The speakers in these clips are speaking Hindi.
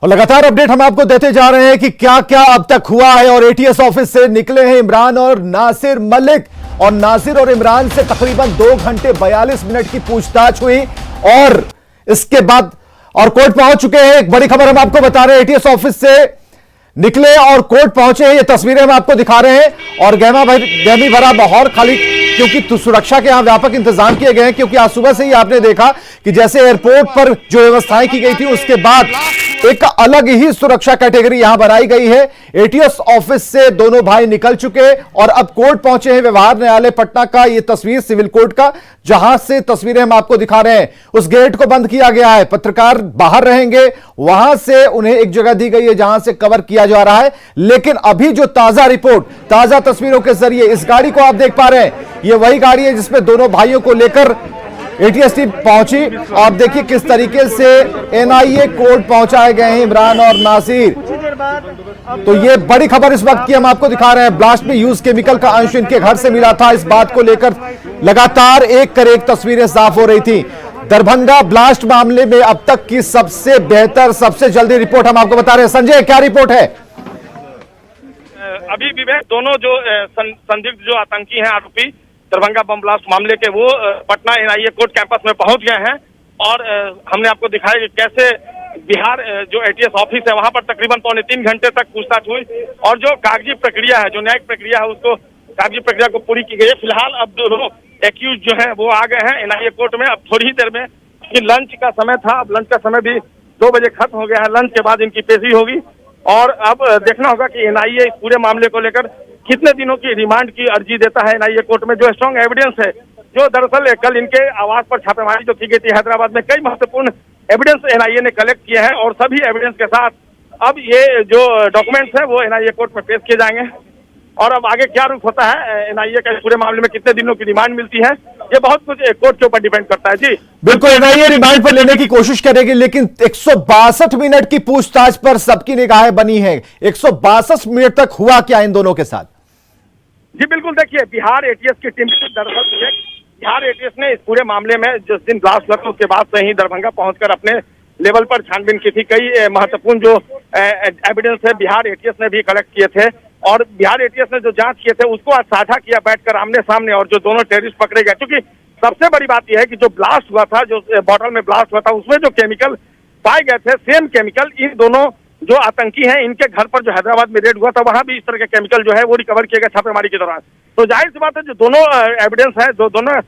और लगातार अपडेट हम आपको देते जा रहे हैं कि क्या क्या अब तक हुआ है। और एटीएस ऑफिस से निकले हैं इमरान और नासिर मलिक, और नासिर और इमरान से तकरीबन 2 घंटे 42 मिनट की पूछताछ हुई और इसके बाद और कोर्ट पहुंच चुके हैं। एक बड़ी खबर हम आपको बता रहे हैं, एटीएस ऑफिस से निकले और कोर्ट पहुंचे हैं। ये तस्वीरें हम आपको दिखा रहे हैं और गहमी भरा माहौल, खाली क्योंकि सुरक्षा के यहां व्यापक इंतजाम किए गए हैं, क्योंकि आज सुबह से ही आपने देखा कि जैसे एयरपोर्ट पर जो व्यवस्थाएं की गई थी उसके बाद एक अलग ही सुरक्षा कैटेगरी यहां बनाई गई है। एटीएस ऑफिस से दोनों भाई निकल चुके और अब कोर्ट पहुंचे हैं। व्यवहार न्यायालय पटना का यह तस्वीर सिविल कोर्ट का, जहां से तस्वीरें हम आपको दिखा रहे हैं। उस गेट को बंद किया गया है, पत्रकार बाहर रहेंगे, वहां से उन्हें एक जगह दी गई है जहां से कवर किया जा रहा है। लेकिन अभी जो ताजा रिपोर्ट, ताजा तस्वीरों के जरिए इस गाड़ी को आप देख पा रहे हैं, ये वही गाड़ी है जिसमें दोनों भाइयों को लेकर एटीएस टीम पहुंची। आप देखिए किस तरीके से एनआईए कोर्ट पहुंचाए गए हैं इमरान और नासिर। तो ये बड़ी खबर इस वक्त की हम आपको दिखा रहे हैं। ब्लास्ट में यूज केमिकल का अंश इनके घर से मिला था। इस बात को लेकर लगातार एक कर एक तस्वीरें साफ हो रही थी। दरभंगा ब्लास्ट मामले में अब तक की सबसे बेहतर, सबसे जल्दी रिपोर्ट हम आपको बता रहे हैं। संजय, क्या रिपोर्ट है? अभी विवेक, दोनों जो संदिग्ध जो आतंकी हैं, आरोपी दरभंगा बम ब्लास्ट मामले के, वो पटना एनआईए कोर्ट कैंपस में पहुंच गए हैं। और हमने आपको दिखाया कि कैसे बिहार जो एटीएस ऑफिस है वहां पर तकरीबन 2.25 घंटे तक पूछताछ हुई और जो कागजी प्रक्रिया है, जो न्यायिक प्रक्रिया है, उसको कागजी प्रक्रिया को पूरी की गई है। फिलहाल अब दोनों एक्यूज जो है वो आ गए हैं एनआईए कोर्ट में। अब थोड़ी ही देर में, कि लंच का समय था, अब लंच का समय भी 2 बजे खत्म हो गया है। लंच के बाद इनकी पेशी होगी और अब देखना होगा कि एनआईए इस पूरे मामले को लेकर कितने दिनों की रिमांड की अर्जी देता है एनआईए कोर्ट में। जो स्ट्रॉन्ग एविडेंस है, जो दरअसल कल इनके आवास पर छापेमारी जो की गई थी हैदराबाद में, कई महत्वपूर्ण एविडेंस एनआईए ने कलेक्ट किए हैं और सभी एविडेंस के साथ अब ये जो डॉक्यूमेंट्स है वो एनआईए कोर्ट में पेश किए जाएंगे। और अब आगे क्या रुख होता है एनआईए का, इस पूरे मामले में कितने दिनों की रिमांड मिलती है, ये बहुत कुछ कोर्ट के ऊपर डिपेंड करता है। जी बिल्कुल, एनआईए रिमांड पर लेने की कोशिश करेगी, लेकिन 162 मिनट की पूछताछ पर सबकी निगाहें बनी है। 162 मिनट तक हुआ क्या इन दोनों के साथ? जी बिल्कुल, देखिए बिहार एटीएस की टीम, दरअसल बिहार एटीएस ने इस पूरे मामले में जिस दिन ब्लास्ट हुआ उसके बाद से ही दरभंगा पहुंचकर अपने लेवल पर छानबीन की थी। कई महत्वपूर्ण जो एविडेंस है बिहार एटीएस ने भी कलेक्ट किए थे और बिहार एटीएस ने जो जांच किए थे उसको आज साझा किया बैठकर आमने सामने। और जो दोनों टेररिस्ट पकड़े गए, क्योंकि सबसे बड़ी बात यह है कि जो ब्लास्ट हुआ था, जो बॉटल में ब्लास्ट हुआ था, उसमें जो केमिकल पाए गए थे, सेम केमिकल इन दोनों जो आतंकी हैं इनके घर पर जो हैदराबाद में रेड हुआ था वहां भी इस तरह के केमिकल जो है वो रिकवर किए गए छापेमारी के दौरान। तो जाहिर सी बात है, जो दोनों एविडेंस है, जो दोनों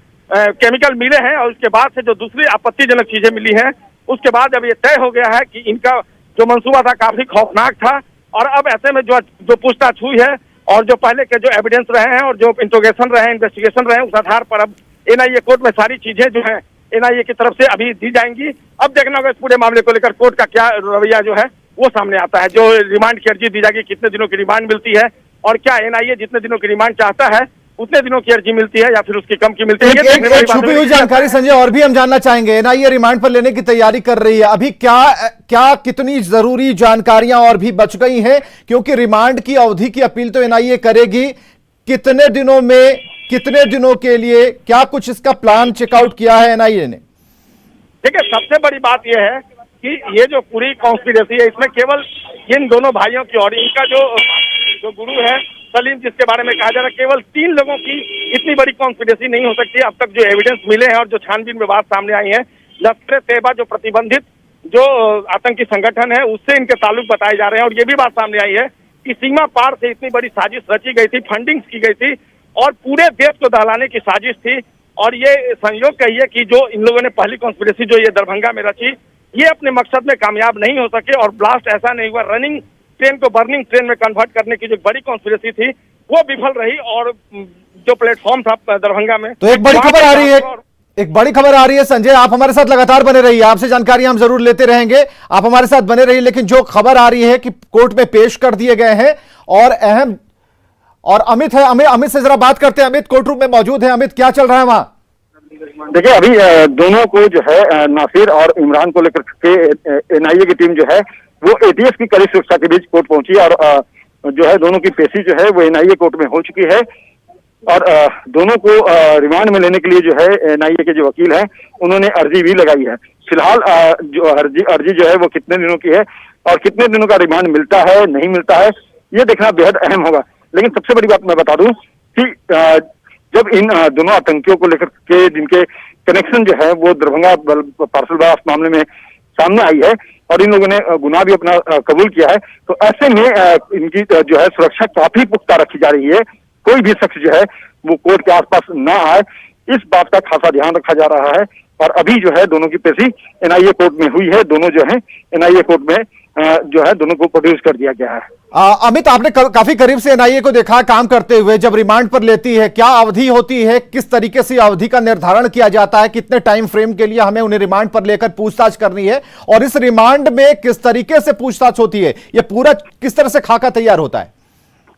केमिकल मिले हैं और उसके बाद से जो दूसरी आपत्तिजनक चीजें मिली हैं, उसके बाद अब ये तय हो गया है कि इनका जो मंसूबा था काफी खौफनाक था। और अब ऐसे में जो पूछताछ हुई है और जो पहले के जो एविडेंस रहे हैं और जो इंट्रोगेशन रहे, इन्वेस्टिगेशन रहे, उस आधार पर अब एनआईए कोर्ट में सारी चीजें जो है एनआईए की तरफ से अभी दी जाएंगी। अब देखना होगा इस पूरे मामले को लेकर कोर्ट का क्या रवैया जो है वो सामने आता है। जो रिमांड की अर्जी दी जाएगी, कितने दिनों की रिमांड मिलती है और क्या एनआईए जितने दिनों की रिमांड चाहता है उतने दिनों की अर्जी मिलती है या फिर उसकी कम की मिलती है। एक छुपी हुई जानकारी संजय और भी हम जानना चाहेंगे। एनआईए रिमांड पर लेने की तैयारी कर रही है, अभी क्या कितनी जरूरी जानकारियां और भी बच गई हैं? क्योंकि रिमांड की अवधि की अपील तो एनआईए करेगी, कितने दिनों में, कितने दिनों के लिए, क्या कुछ इसका प्लान चेकआउट किया है एनआईए ने? देखिए, सबसे बड़ी बात यह है कि ये जो पूरी कॉन्स्पिरेसी है इसमें केवल इन दोनों भाइयों की और इनका जो गुरु है सलीम, जिसके बारे में कहा जा रहा है, केवल 3 लोगों की इतनी बड़ी कॉन्स्पिरेसी नहीं हो सकती। अब तक जो एविडेंस मिले हैं और जो छानबीन में बात सामने आई है, लश्कर तैयबा जो प्रतिबंधित जो आतंकी संगठन है उससे इनके ताल्लुक बताए जा रहे हैं। और ये भी बात सामने आई है कि सीमा पार से इतनी बड़ी साजिश रची गई थी, फंडिंग की गई थी और पूरे देश को दहलाने की साजिश थी। और ये संयोग कहिए कि जो इन लोगों ने पहली कॉन्स्पिरेसी जो ये दरभंगा में रची, ये अपने मकसद में कामयाब नहीं हो सके और ब्लास्ट ऐसा नहीं हुआ। रनिंग ट्रेन को बर्निंग ट्रेन में कन्वर्ट करने की जो बड़ी कॉन्स्पिरेसी थी वो विफल रही और जो प्लेटफॉर्म था दरभंगा में। तो एक बड़ी खबर आ रही है, एक बड़ी खबर आ रही है संजय, आप हमारे साथ लगातार बने रहिए, आपसे जानकारी हम जरूर लेते रहेंगे, आप हमारे साथ बने रहिए। लेकिन जो खबर आ रही है कि कोर्ट में पेश कर दिए गए हैं और अहम, और अमित है, अमित से जरा बात करते हैं। अमित कोर्ट रूम में मौजूद है। अमित, क्या चल रहा है वहां? देखिए, अभी दोनों को जो है नासिर और इमरान को लेकर के एनआईए की टीम जो है वो एटीएस की कड़ी सुरक्षा के बीच कोर्ट पहुंची और जो है दोनों की पेशी जो है वो एनआईए कोर्ट में हो चुकी है। और दोनों को रिमांड में लेने के लिए जो है एनआईए के जो वकील हैं उन्होंने अर्जी भी लगाई है। फिलहाल जो अर्जी जो है वो कितने दिनों की है और कितने दिनों का रिमांड मिलता है नहीं मिलता है ये देखना बेहद अहम होगा। लेकिन सबसे बड़ी बात मैं बता दूं कि जब इन दोनों आतंकियों को लेकर के जिनके कनेक्शन जो है वो दरभंगा पार्सल ब्लास्ट मामले में सामने आई है और इन लोगों ने गुनाह भी अपना कबूल किया है, तो ऐसे में इनकी जो है सुरक्षा काफी पुख्ता रखी जा रही है। कोई भी शख्स जो है वो कोर्ट के आसपास ना आए, इस बात का खासा ध्यान रखा जा रहा है। और अभी जो है दोनों की पेशी एनआईए कोर्ट में हुई है। दोनों जो है एनआईए कोर्ट में जो है दोनों को प्रोड्यूस कर दिया गया है। अमित, आपने काफी करीब से एनआईए को देखा काम करते हुए, जब रिमांड पर लेती है क्या अवधि होती है, किस तरीके से अवधि का निर्धारण किया जाता है, कितने टाइम फ्रेम के लिए हमें उन्हें रिमांड पर लेकर पूछताछ करनी है और इस रिमांड में किस तरीके से पूछताछ होती है, यह पूरा किस तरह से खाका तैयार होता है?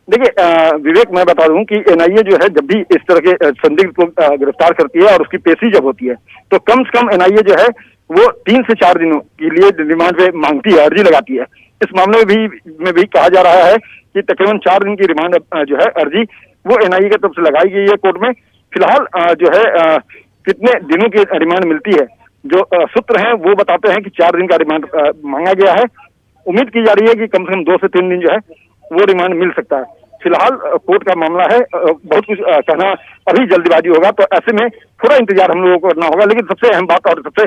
देखिए विवेक, मैं बता दूं कि एनआईए जो है जब भी इस तरह के संदिग्ध को गिरफ्तार करती है और उसकी पेशी जब होती है तो कम से कम एनआईए जो है वो 3 से 4 दिनों के लिए रिमांड पे मांगती है, अर्जी लगाती है। इस मामले में भी कहा जा रहा है कि तकरीबन 4 दिन की रिमांड जो है अर्जी वो एनआईए की तरफ से लगाई गई है कोर्ट में। फिलहाल जो है कितने दिनों की रिमांड मिलती है, जो सूत्र हैं वो बताते हैं कि 4 दिन का रिमांड मांगा गया है। उम्मीद की जा रही है कि कम से कम 2 से 3 दिन जो है वो रिमांड मिल सकता है। फिलहाल कोर्ट का मामला है, बहुत कुछ कहना अभी जल्दीबाजी होगा, तो ऐसे में थोड़ा इंतजार हम लोगों को करना होगा। लेकिन सबसे अहम बात और सबसे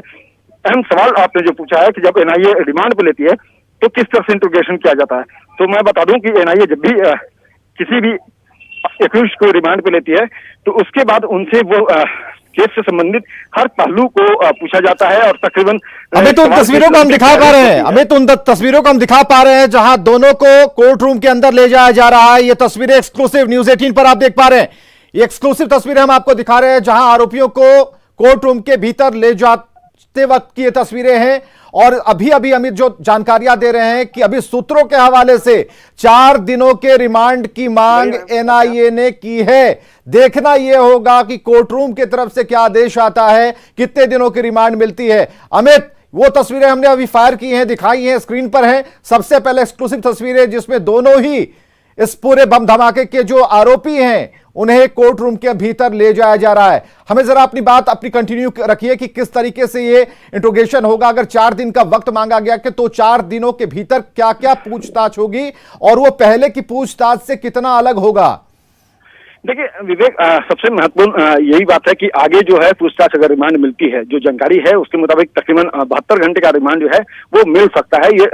अहम सवाल आपने जो पूछा है कि जब एनआईए रिमांड पे लेती है तो किस तरह से इंट्रोगेशन किया जाता है, तो मैं बता दूं कि एनआईए जब भी किसी भी एक्यूज्ड को रिमांड पे लेती है तो उसके बाद उनसे वो केस से संबंधित हर पहलू को पूछा जाता है और तकरीबन अमित, उन तस्वीरों को हम दिखा पा रहे हैं, अमित उन तस्वीरों को हम दिखा पा रहे हैं जहां दोनों को कोर्ट रूम के अंदर ले जाया जा रहा है। ये तस्वीरें एक्सक्लूसिव न्यूज़ 18 पर आप देख पा रहे हैं। ये एक्सक्लूसिव तस्वीरें हम आपको दिखा रहे हैं जहां आरोपियों को कोर्ट रूम के भीतर ले जाते वक्त की ये तस्वीरें हैं। और अभी अभी अमित जो जानकारियां दे रहे हैं कि अभी सूत्रों के हवाले से 4 दिनों के रिमांड की मांग एनआईए ने की है। देखना यह होगा कि कोर्ट रूम की तरफ से क्या आदेश आता है, कितने दिनों की रिमांड मिलती है। अमित, वो तस्वीरें हमने अभी फायर की हैं, दिखाई हैं, स्क्रीन पर हैं। सबसे पहले एक्सक्लूसिव तस्वीरें जिसमें दोनों ही इस पूरे बम धमाके के जो आरोपी हैं उन्हें कोर्ट रूम के भीतर ले जाया जा रहा है। हमें जरा अपनी बात कंटिन्यू रखिए कि किस तरीके से ये इंट्रोगेशन होगा। अगर 4 दिन का वक्त मांगा गया कि तो 4 दिनों के भीतर क्या क्या पूछताछ होगी और वो पहले की पूछताछ से कितना अलग होगा? देखिए विवेक, सबसे महत्वपूर्ण यही बात है कि आगे जो है पूछताछ अगर रिमांड मिलती है, जो जानकारी है उसके मुताबिक तकरीबन 72 घंटे का रिमांड जो है वो मिल सकता है। ये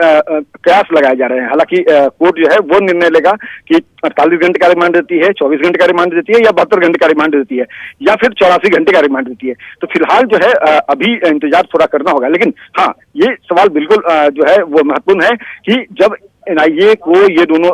कयास लगाए जा रहे हैं। हालांकि कोर्ट जो है वो निर्णय लेगा कि 48 घंटे का रिमांड देती है, 24 घंटे का रिमांड देती है या 72 घंटे का रिमांड देती है या फिर 84 घंटे का रिमांड देती है। तो फिलहाल जो है अभी इंतजार थोड़ा करना होगा। लेकिन हाँ, ये सवाल बिल्कुल जो है वो महत्वपूर्ण है कि जब एनआईए को ये दोनों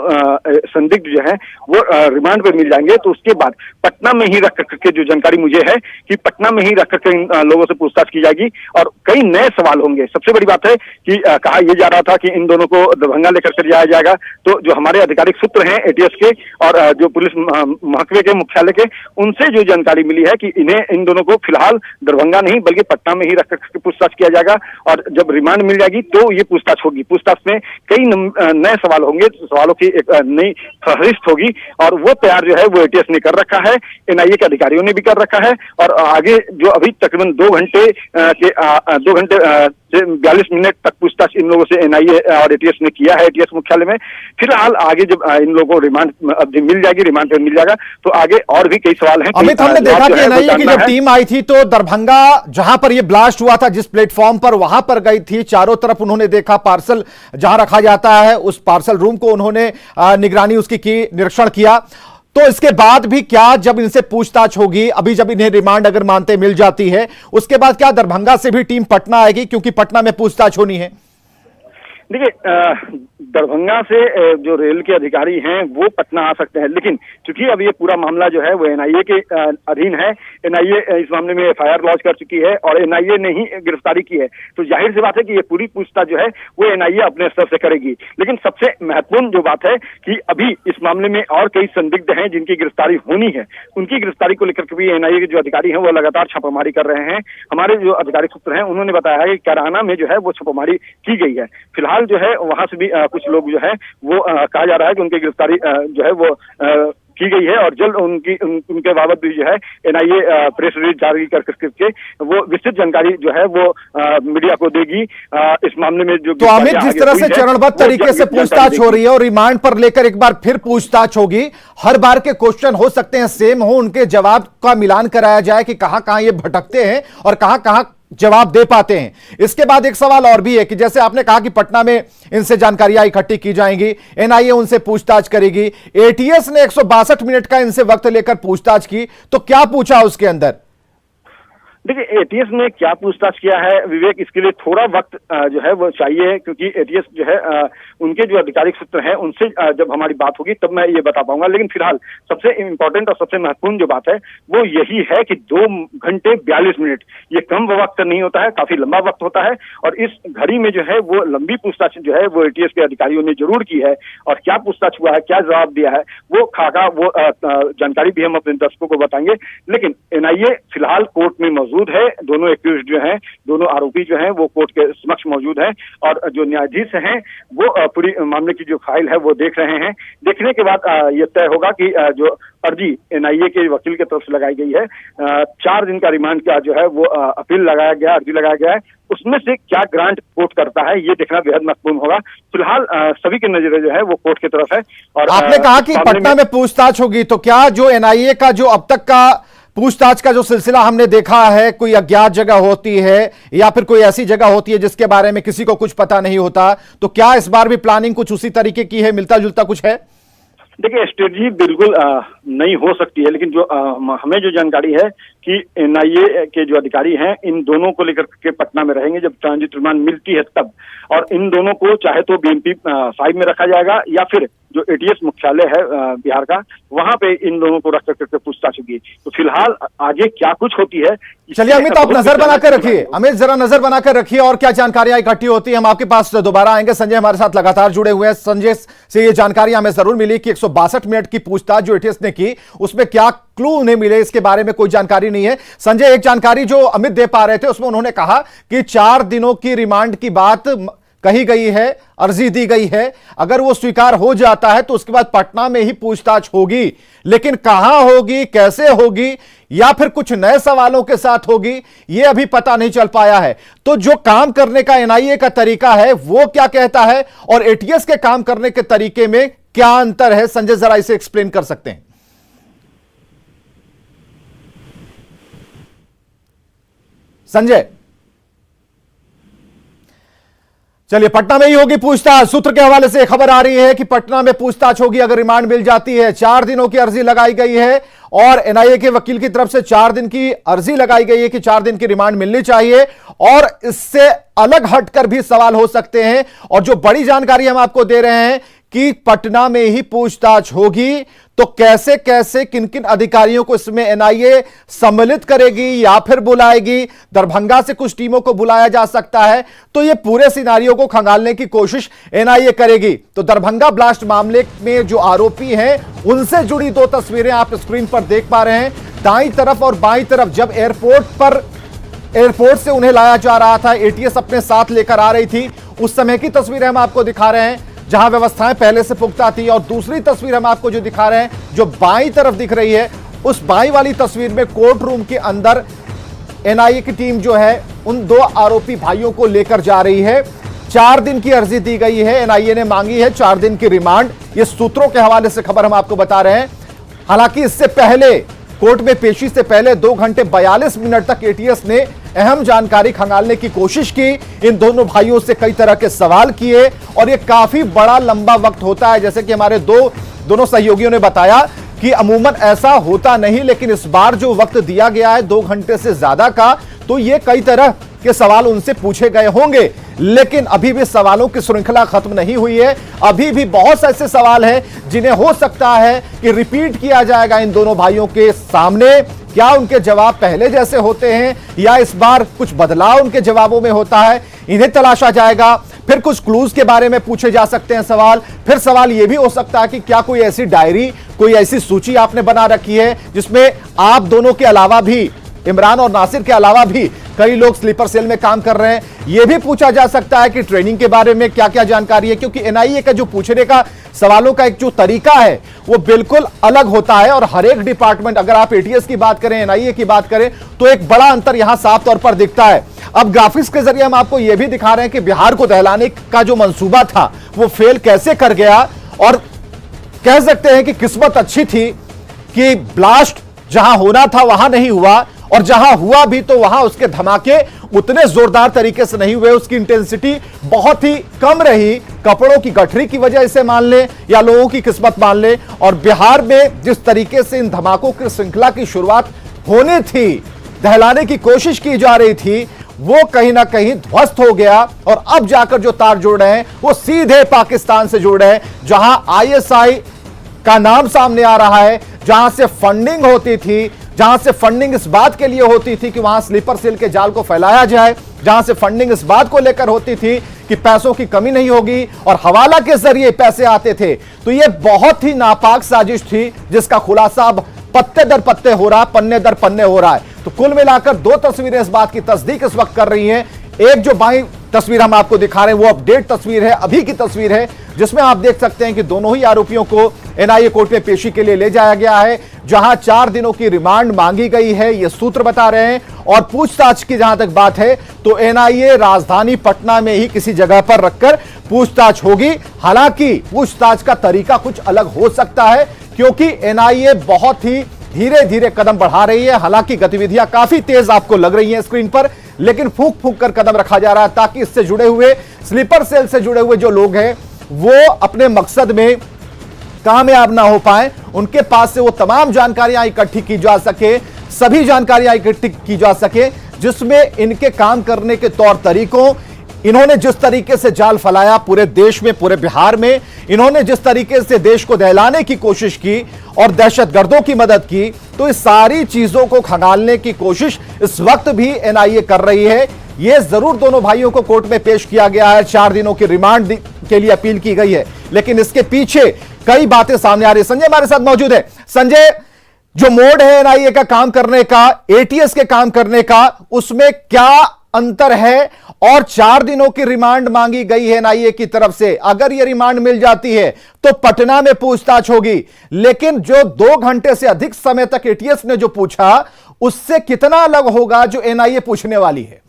संदिग्ध जो है वो रिमांड पे मिल जाएंगे तो उसके बाद पटना में ही रख करके, जो जानकारी मुझे है कि पटना में ही रख करके इन लोगों से पूछताछ की जाएगी और कई नए सवाल होंगे। सबसे बड़ी बात है कि कहा यह जा रहा था कि इन दोनों को दरभंगा लेकर के जाया जाएगा, तो जो हमारे आधिकारिक सूत्र हैं एटीएस के और जो पुलिस महकमे के मुख्यालय के, उनसे जो जानकारी मिली है कि इन दोनों को फिलहाल दरभंगा नहीं बल्कि पटना में ही रख करके पूछताछ किया जाएगा और जब रिमांड मिल जाएगी तो ये पूछताछ होगी। पूछताछ में कई नए सवाल होंगे, सवालों की एक नई फहरिस्त होगी और वो तैयार जो है वो एटीएस ने कर रखा है, एनआईए के अधिकारियों ने भी कर रखा है। और आगे जो अभी तकरीबन 2 घंटे से 42 मिनट तक पूछताछ इन लोगों से एनआईए और एटीएस ने किया है एटीएस मुख्यालय में। फिलहाल आगे जब इन लोगों को रिमांड अवधि मिल जाएगी, रिमांड पे मिल जाएगा तो आगे और भी कई सवाल हैं। अमित, हमने देखा कि एनआईए की जब टीम आई थी तो दरभंगा जहां पर ये ब्लास्ट हुआ था, जिस प्लेटफॉर्म पर, वहां पर गई थी। चारों तरफ उन्होंने देखा, पार्सल जहां रखा जाता है उस पार्सल रूम को उन्होंने निगरानी उसकी की, निरीक्षण किया। तो इसके बाद भी क्या जब इनसे पूछताछ होगी, अभी जब इन्हें रिमांड अगर मानते मिल जाती है, उसके बाद क्या दरभंगा से भी टीम पटना आएगी क्योंकि पटना में पूछताछ होनी है? देखिए दरभंगा से जो रेल के अधिकारी हैं वो पटना आ सकते हैं, लेकिन चूंकि अब ये पूरा मामला जो है वो एनआईए के अधीन है, एनआईए इस मामले में एफआईआर लॉन्च कर चुकी है और एनआईए ने ही गिरफ्तारी की है, तो जाहिर सी बात है कि ये पूरी पूछताछ जो है वो एनआईए अपने स्तर से करेगी। लेकिन सबसे महत्वपूर्ण जो बात है कि अभी इस मामले में और कई संदिग्ध हैं जिनकी गिरफ्तारी होनी है, उनकी गिरफ्तारी को लेकर के भी एनआईए के जो अधिकारी हैं वो लगातार छापामारी कर रहे हैं। हमारे जो आधिकारिक सूत्र हैं उन्होंने बताया है कि कैराना में जो है वो छापामारी की गई है। फिलहाल जो है वहां से भी कुछ लोग जो है वो कहा जा रहा है कि उनकी गिरफ्तारी जो है वो की गई है और जल्द उनके बाबत भी जो है एनआईए प्रेस रिलीज जारी करके वो विस्तृत जानकारी जो है वो मीडिया को देगी। इस मामले में जो तो अमित, जिस तरह से चरणबद्ध तरीके से पूछताछ हो रही है और रिमांड पर लेकर एक बार फिर पूछताछ होगी, हर बार के क्वेश्चन हो सकते हैं सेम हो, उनके जवाब का मिलान कराया जाए कि कहां कहां ये भटकते हैं और कहां कहां जवाब दे पाते हैं। इसके बाद एक सवाल और भी है कि जैसे आपने कहा कि पटना में इनसे जानकारियां इकट्ठी की जाएंगी, एनआईए उनसे पूछताछ करेगी, एटीएस ने 162 मिनट का इनसे वक्त लेकर पूछताछ की, तो क्या पूछा उसके अंदर? देखिए, एटीएस ने क्या पूछताछ किया है विवेक, इसके लिए थोड़ा वक्त जो है वो चाहिए, क्योंकि एटीएस जो है उनके जो आधिकारिक सूत्र हैं उनसे जब हमारी बात होगी तब मैं ये बता पाऊंगा। लेकिन फिलहाल सबसे इंपॉर्टेंट और सबसे महत्वपूर्ण जो बात है वो यही है कि 2 घंटे 42 मिनट ये कम वक्त नहीं होता है, काफी लंबा वक्त होता है। और इस घड़ी में जो है वो लंबी पूछताछ जो है वो एटीएस के अधिकारियों ने जरूर की है। और क्या पूछताछ हुआ है, क्या जवाब दिया है, वो खाका वो जानकारी भी हम अपने दर्शकों को बताएंगे। लेकिन एनआईए फिलहाल कोर्ट में मौजूद है, दोनों एक्यूज्ड जो हैं, दोनों आरोपी जो हैं वो कोर्ट के समक्ष मौजूद हैं और जो न्यायाधीश हैं वो पूरी मामले की जो फाइल है वो देख रहे हैं। देखने के बाद ये तय होगा कि जो अर्जी एनआईए के वकील की तरफ से लगाई गई है, 4 दिन का रिमांड का जो है वो अपील लगाया गया, अर्जी लगाया गया है, उसमें से क्या ग्रांट कोर्ट करता है ये देखना बेहद महत्वपूर्ण होगा। फिलहाल सभी की नजरें जो है वो कोर्ट की तरफ है। और आपने कहा कि पटना में पूछताछ होगी, तो क्या जो एनआईए का जो अब तक का पूछताछ का जो सिलसिला हमने देखा है, कोई अज्ञात जगह होती है या फिर कोई ऐसी जगह होती है जिसके बारे में किसी को कुछ पता नहीं होता, तो क्या इस बार भी प्लानिंग कुछ उसी तरीके की है, मिलता जुलता कुछ है? देखिए, स्ट्रेटजी बिल्कुल नहीं हो सकती है, लेकिन जो हमें जो जानकारी है कि एनआईए के जो अधिकारी हैं इन दोनों को लेकर के पटना में रहेंगे जब ट्रांजिट रिमांड मिलती है तब, और इन दोनों को चाहे तो बीएमपी 5 में रखा जाएगा या फिर जो एटीएस मुख्यालय है बिहार का, वहां पे इन दोनों को रख करके पूछताछ होगी। तो फिलहाल आगे क्या कुछ होती है, चलिए अमित, आप नजर बनाकर रखिए। अमित, जरा नजर बनाकर रखिए और क्या जानकारियां इकट्ठी होती है हम आपके पास दोबारा आएंगे। संजय हमारे साथ लगातार जुड़े हुए हैं। संजय से ये जानकारी हमें जरूर मिली कि 162 मिनट की पूछताछ जो एटीएस ने की उसमें क्या क्लू उन्हें मिले, इसके बारे में कोई जानकारी नहीं है। संजय, एक जानकारी जो अमित दे पा रहे थे उसमें उन्होंने कहा कि 4 दिनों की रिमांड की बात कही गई है, अर्जी दी गई है, अगर वो स्वीकार हो जाता है तो उसके बाद पटना में ही पूछताछ होगी, लेकिन कहां होगी, कैसे होगी, या फिर कुछ नए सवालों के साथ होगी, ये अभी पता नहीं चल पाया है। तो जो काम करने का एनआईए का तरीका है वो क्या कहता है और एटीएस के काम करने के तरीके में क्या अंतर है? संजय, जरा इसे एक्सप्लेन कर सकते हैं? संजय, चलिए, पटना में ही होगी पूछताछ। सूत्र के हवाले से खबर आ रही है कि पटना में पूछताछ होगी अगर रिमांड मिल जाती है। 4 दिनों की अर्जी लगाई गई है और एनआईए के वकील की तरफ से 4 दिन की अर्जी लगाई गई है कि 4 दिन की रिमांड मिलनी चाहिए और इससे अलग हटकर भी सवाल हो सकते हैं। और जो बड़ी जानकारी हम आपको दे रहे हैं कि पटना में ही पूछताछ होगी, तो कैसे कैसे किन किन अधिकारियों को इसमें एनआईए सम्मिलित करेगी या फिर बुलाएगी, दरभंगा से कुछ टीमों को बुलाया जा सकता है, तो ये पूरे सिनारियों को खंगालने की कोशिश एनआईए करेगी। तो दरभंगा ब्लास्ट मामले में जो आरोपी हैं उनसे जुड़ी 2 तस्वीरें आप स्क्रीन पर देख पा रहे हैं। दाईं तरफ और बाईं तरफ जब एयरपोर्ट से उन्हें लाया जा रहा था, एटीएस अपने साथ लेकर आ रही थी, उस समय की तस्वीरें हम आपको दिखा रहे हैं जहां व्यवस्थाएं पहले से पुख्ता थी। और दूसरी तस्वीर हम आपको जो दिखा रहे हैं जो बाईं तरफ दिख रही है, उस बाईं वाली तस्वीर में कोर्ट रूम के अंदर एनआईए की टीम जो है उन 2 आरोपी भाइयों को लेकर जा रही है। 4 दिन की अर्जी दी गई है, एनआईए ने मांगी है 4 दिन की रिमांड। ये सूत्रों के हवाले से खबर हम आपको बता रहे हैं। हालांकि इससे पहले कोर्ट में पेशी से पहले 2 घंटे 42 मिनट तक एटीएस ने अहम जानकारी खंगालने की कोशिश की, इन दोनों भाइयों से कई तरह के सवाल किए और यह काफी बड़ा लंबा वक्त होता है। जैसे कि हमारे दोनों सहयोगियों ने बताया कि अमूमन ऐसा होता नहीं, लेकिन इस बार जो वक्त दिया गया है 2 घंटे से ज्यादा का, तो ये कई तरह के सवाल उनसे पूछे गए होंगे। लेकिन अभी भी सवालों की श्रृंखला खत्म नहीं हुई है। अभी भी बहुत से ऐसे सवाल हैं जिन्हें हो सकता है कि रिपीट किया जाएगा इन दोनों भाइयों के सामने। क्या उनके जवाब पहले जैसे होते हैं या इस बार कुछ बदलाव उनके जवाबों में होता है, इन्हें तलाशा जाएगा। फिर कुछ क्लूज के बारे में पूछे जा सकते हैं सवाल। फिर सवाल यह भी हो सकता है कि क्या कोई ऐसी डायरी, कोई ऐसी सूची आपने बना रखी है जिसमें आप दोनों के अलावा भी इमरान और नासिर के अलावा भी कई लोग स्लीपर सेल में काम कर रहे हैं। यह भी पूछा जा सकता है कि ट्रेनिंग के बारे में क्या क्या जानकारी है, क्योंकि एनआईए का जो पूछने का सवालों का एक जो तरीका है वो बिल्कुल अलग होता है और हर एक डिपार्टमेंट, अगर आप एटीएस की बात करें, एनआईए की बात करें, तो एक बड़ा अंतर यहां साफ तौर पर दिखता है। अब ग्राफिक्स के जरिए हम आपको यह भी दिखा रहे हैं कि बिहार को दहलाने का जो मंसूबा था वो फेल कैसे कर गया, और कह सकते हैं कि किस्मत अच्छी थी कि ब्लास्ट जहां होना था वहां नहीं हुआ, और जहां हुआ भी तो वहां उसके धमाके उतने जोरदार तरीके से नहीं हुए, उसकी इंटेंसिटी बहुत ही कम रही। कपड़ों की गठरी की वजह से मान ले या लोगों की किस्मत मान ले, और बिहार में जिस तरीके से इन धमाकों की श्रृंखला की शुरुआत होनी थी, दहलाने की कोशिश की जा रही थी, वो कहीं ना कहीं ध्वस्त हो गया। और अब जाकर जो तार जुड़ रहे हैं वो सीधे पाकिस्तान से जुड़ रहे हैं, जहां आईएसआई का नाम सामने आ रहा है, जहां से फंडिंग होती थी, जहां से फंडिंग इस बात के लिए होती थी कि वहां स्लीपर सेल के जाल को फैलाया जाए, जहां से फंडिंग इस बात को लेकर होती थी कि पैसों की कमी नहीं होगी और हवाला के जरिए पैसे आते थे। तो यह बहुत ही नापाक साजिश थी जिसका खुलासा अब पत्ते दर पत्ते हो रहा है, पन्ने दर पन्ने हो रहा है। तो कुल मिलाकर दो तस्वीरें इस बात की तस्दीक इस वक्त कर रही हैं। एक जो बाईं तस्वीर हम आपको दिखा रहे हैं वो अपडेट तस्वीर है, अभी की तस्वीर है, जिसमें आप देख सकते हैं कि दोनों ही आरोपियों को एनआईए कोर्ट में पेशी के लिए ले जाया गया है, जहां 4 दिनों की रिमांड मांगी गई है, ये सूत्र बता रहे हैं। और पूछताछ की जहां तक बात है तो एनआईए राजधानी पटना में ही किसी जगह पर रखकर पूछताछ होगी। हालांकि पूछताछ का तरीका कुछ अलग हो सकता है, क्योंकि एनआईए बहुत ही धीरे धीरे कदम बढ़ा रही है। हालांकि गतिविधियां काफी तेज आपको लग रही हैं स्क्रीन पर, लेकिन फूंक फूंक कर कदम रखा जा रहा है ताकि इससे जुड़े हुए, स्लीपर सेल से जुड़े हुए जो लोग हैं वो अपने मकसद में कामयाब ना हो पाए, उनके पास से वो तमाम जानकारियां इकट्ठी की जा सके, सभी जानकारियां इकट्ठी की जा सके जिसमें इनके काम करने के तौर तरीकों, इन्होंने जिस तरीके से जाल फैलाया पूरे देश में, पूरे बिहार में, इन्होंने जिस तरीके से देश को दहलाने की कोशिश की और दहशतगर्दों की मदद की, तो इस सारी चीजों को खंगालने की कोशिश इस वक्त भी एनआईए कर रही है। यह जरूर दोनों भाइयों को कोर्ट में पेश किया गया है, 4 दिनों की रिमांड के लिए अपील की गई है, लेकिन इसके पीछे कई बातें सामने आ रही है। संजय हमारे साथ मौजूद है। संजय, जो मोड है एनआईए का काम करने का, एटीएस के काम करने का, उसमें क्या अंतर है? और 4 दिनों की रिमांड मांगी गई है एनआईए की तरफ से। अगर यह रिमांड मिल जाती है तो पटना में पूछताछ होगी, लेकिन जो 2 घंटे से अधिक समय तक एटीएस ने जो पूछा उससे कितना अलग होगा जो एनआईए पूछने वाली है?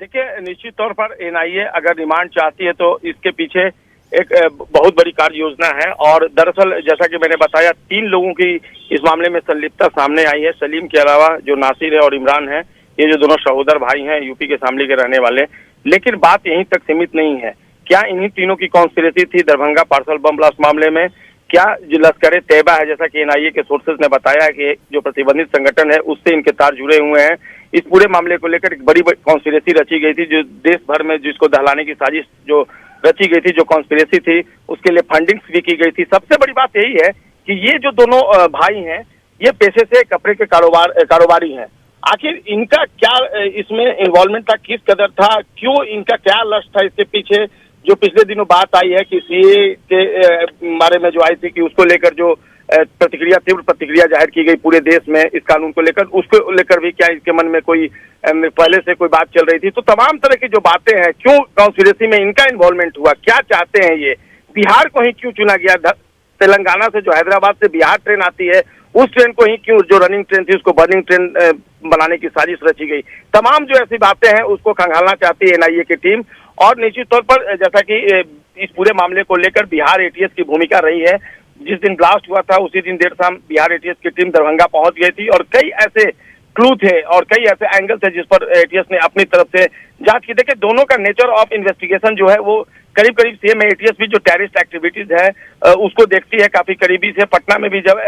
देखिए, निश्चित तौर पर एनआईए अगर रिमांड चाहती है तो इसके पीछे एक बहुत बड़ी कार्य योजना है। और दरअसल जैसा कि मैंने बताया, 3 लोगों की इस मामले में संलिप्तता सामने आई है। सलीम के अलावा जो नासिर है और इमरान है, ये जो दोनों सहोदर भाई हैं, यूपी के शामली के रहने वाले। लेकिन बात यहीं तक सीमित नहीं है। क्या इन्हीं तीनों की कॉन्स्पिरेसी थी दरभंगा पार्सल बम ब्लास्ट मामले में? क्या जो लश्कर तैयबा है, जैसा कि एनआईए के सोर्सेज ने बताया है कि जो प्रतिबंधित संगठन है उससे इनके तार जुड़े हुए हैं? इस पूरे मामले को लेकर एक बड़ी कॉन्स्पिरेसी रची गई थी, जो देश भर में जिसको दहलाने की साजिश जो रची गई थी, जो कॉन्स्पिरेसी थी, उसके लिए फंडिंग्स भी की गई थी। सबसे बड़ी बात यही है कि ये जो दोनों भाई हैं, ये पेशे से कपड़े के कारोबारी हैं। आखिर इनका क्या इसमें इन्वॉल्वमेंट था, किस कदर था, क्यों इनका क्या लक्ष्य था इसके पीछे? जो पिछले दिनों बात आई है कि सीए के बारे में जो आई थी कि उसको लेकर जो तीव्र प्रतिक्रिया जाहिर की गई पूरे देश में इस कानून को लेकर, उसको लेकर भी क्या इसके मन में कोई पहले से कोई बात चल रही थी? तो तमाम तरह की जो बातें हैं, क्यों कॉन्स्पिरेसी में इनका इन्वॉल्वमेंट हुआ, क्या चाहते हैं ये, बिहार को ही क्यों चुना गया, तेलंगाना से जो हैदराबाद से बिहार ट्रेन आती है उस ट्रेन को ही क्यों, जो रनिंग ट्रेन थी उसको बर्निंग ट्रेन बनाने की साजिश रची गई? तमाम जो ऐसी बातें हैं उसको खंगालना चाहती है एनआईए की टीम। और निश्चित तौर पर जैसा कि इस पूरे मामले को लेकर बिहार एटीएस की भूमिका रही है। जिस दिन ब्लास्ट हुआ था उसी दिन देर शाम बिहार एटीएस की टीम दरभंगा पहुंच गई थी और कई ऐसे क्लू थे और कई ऐसे एंगल थे जिस पर एटीएस ने अपनी तरफ से जांच की। देखिए, दोनों का नेचर ऑफ इन्वेस्टिगेशन जो है वो करीब करीब सेम है। एटीएस भी जो टेररिस्ट एक्टिविटीज है उसको देखती है काफी करीबी से। पटना में भी जब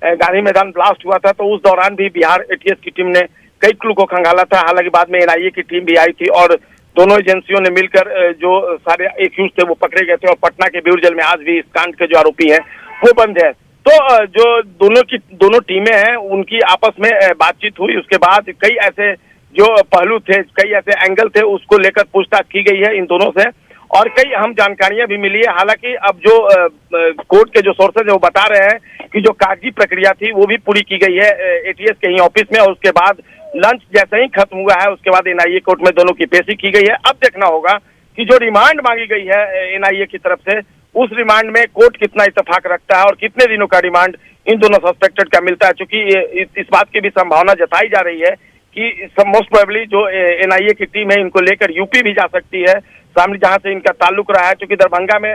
गांधी मैदान ब्लास्ट हुआ था तो उस दौरान भी बिहार एटीएस की टीम ने कई क्लू को खंगाला था। हालांकि बाद में एनआईए की टीम भी आई थी और दोनों एजेंसियों ने मिलकर जो सारे एक्यूज थे वो पकड़े गए थे और पटना के ब्यूर जेल में आज भी इस कांड के जो आरोपी हैं वो बंद है। तो जो दोनों टीमें हैं उनकी आपस में बातचीत हुई। उसके बाद कई ऐसे जो पहलू थे, कई ऐसे एंगल थे, उसको लेकर पूछताछ की गई है इन दोनों से। और कई अहम जानकारियां भी मिली है। हालांकि अब जो कोर्ट के जो सोर्सेज है वो बता रहे हैं कि जो कागजी प्रक्रिया थी वो भी पूरी की गई है एटीएस के ही ऑफिस में, और उसके बाद लंच जैसे ही खत्म हुआ है उसके बाद एनआईए कोर्ट में दोनों की पेशी की गई है। अब देखना होगा कि जो रिमांड मांगी गई है एनआईए की तरफ से, उस रिमांड में कोर्ट कितना इत्तेफाक रखता है और कितने दिनों का रिमांड इन दोनों सस्पेक्टेड का मिलता है। क्योंकि इस बात की भी संभावना जताई जा रही है कि मोस्ट प्रोबेबली जो एनआईए की टीम है इनको लेकर यूपी भी जा सकती है, सामने जहां से इनका ताल्लुक रहा है। क्योंकि दरभंगा में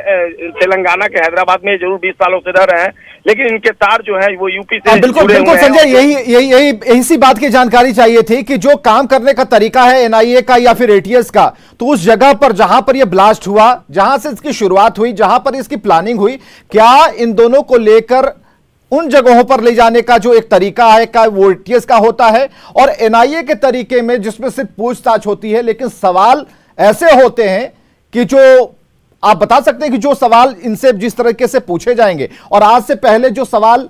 तेलंगाना के हैदराबाद में जरूर 20 सालों से रह रहे हैं, लेकिन इनके तार जो है वो यूपी से बिल्कुल बिल्कुल संजय, यही सी बात की जानकारी चाहिए थी कि जो काम करने का तरीका है एनआईए का या फिर एटीएस का, तो उस जगह पर जहां पर यह ब्लास्ट हुआ, जहां से इसकी शुरुआत हुई, जहां पर इसकी प्लानिंग हुई, क्या इन दोनों को लेकर उन जगहों पर ले जाने का जो एक तरीका है का वो एटीएस का होता है, और एनआईए के तरीके में जिसमें सिर्फ पूछताछ होती है, लेकिन सवाल ऐसे होते हैं कि जो आप बता सकते हैं कि जो सवाल इनसे जिस तरीके से पूछे जाएंगे, और आज से पहले जो सवाल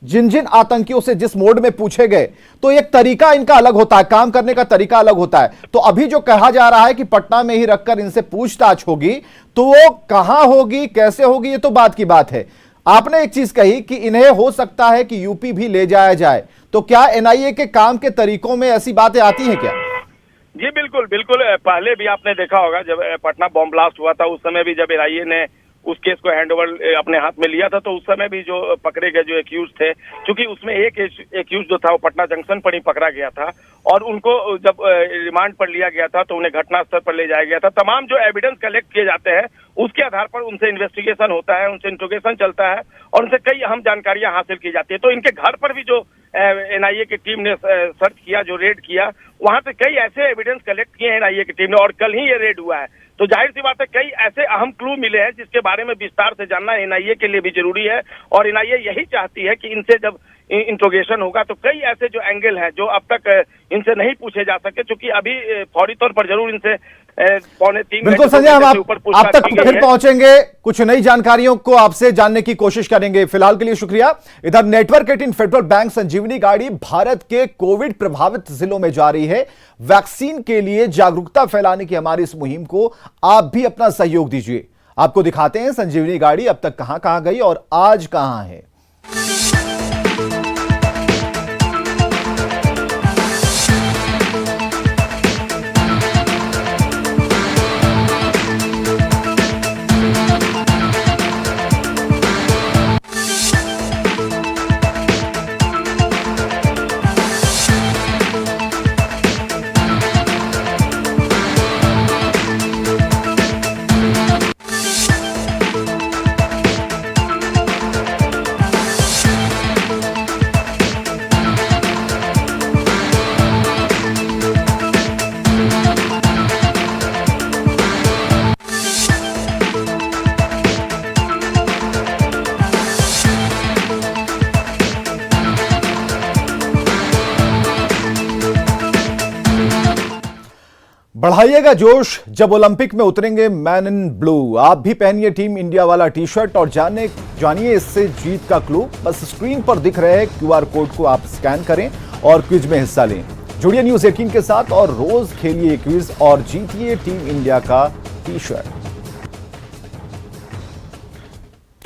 जिन जिन आतंकियों से जिस मोड में पूछे गए, तो एक तरीका इनका अलग होता है, काम करने का तरीका अलग होता है। तो अभी जो कहा जा रहा है कि पटना में ही रखकर इनसे पूछताछ होगी, तो वो कहां होगी, कैसे होगी, ये तो बात की बात है। आपने एक चीज कही कि इन्हें हो सकता है कि यूपी भी ले जाया जाए, तो क्या एनआईए के काम के तरीकों में ऐसी बातें आती हैं क्या? जी बिल्कुल बिल्कुल। पहले भी आपने देखा होगा जब पटना बॉम्ब ब्लास्ट हुआ था, उस समय भी जब एनआईए ने उस केस को हैंडओवर अपने हाथ में लिया था, तो उस समय भी जो पकड़े गए जो एक्यूज थे, क्योंकि उसमें एक एक्यूज जो था वो पटना जंक्शन पर ही पकड़ा गया था, और उनको जब रिमांड पर लिया गया था तो उन्हें घटनास्थल पर ले जाया गया था। तमाम जो एविडेंस कलेक्ट किए जाते हैं उसके आधार पर उनसे इन्वेस्टिगेशन होता है, उनसे इंट्रोगेशन चलता है और उनसे कई अहम जानकारियां हासिल की जाती है। तो इनके घर पर भी जो एनआईए की टीम ने सर्च किया, जो रेड किया, वहां से कई ऐसे एविडेंस कलेक्ट किए एनआईए की टीम ने, और कल ही ये रेड हुआ है। तो जाहिर सी बात है कई ऐसे अहम क्लू मिले हैं जिसके बारे में विस्तार से जानना एनआईए के लिए भी जरूरी है, और एनआईए यही चाहती है कि इनसे जब इंट्रोगेशन होगा तो कई ऐसे जो एंगल हैं जो अब तक इनसे नहीं पूछे जा सके, क्योंकि अभी फौरी तौर पर जरूर इनसे 2.25 बिल्कुल संजय, हम आप तक फिर पहुंचेंगे, कुछ नई जानकारियों को आपसे जानने की कोशिश करेंगे। फिलहाल के लिए शुक्रिया। इधर नेटवर्क 18 फेडरल बैंक संजीवनी गाड़ी भारत के कोविड प्रभावित जिलों में जा रही है। वैक्सीन के लिए जागरूकता फैलाने की हमारी इस मुहिम को आप भी अपना सहयोग दीजिए। आपको दिखाते हैं संजीवनी गाड़ी अब तक कहां कहां गई और आज कहां है। बढ़ाइएगा जोश जब ओलंपिक में उतरेंगे मैन इन ब्लू। आप भी पहनिए टीम इंडिया वाला टी शर्ट और जानिए इससे जीत का क्लू। बस स्क्रीन पर दिख रहे क्यूआर कोड को आप स्कैन करें और क्विज में हिस्सा लें। जुड़िए न्यूज़ 18 के साथ और रोज खेलिए क्विज और जीतिए टीम इंडिया का टी शर्ट।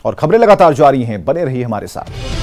और खबरें लगातार जारी हैं, बने रहिए हमारे साथ।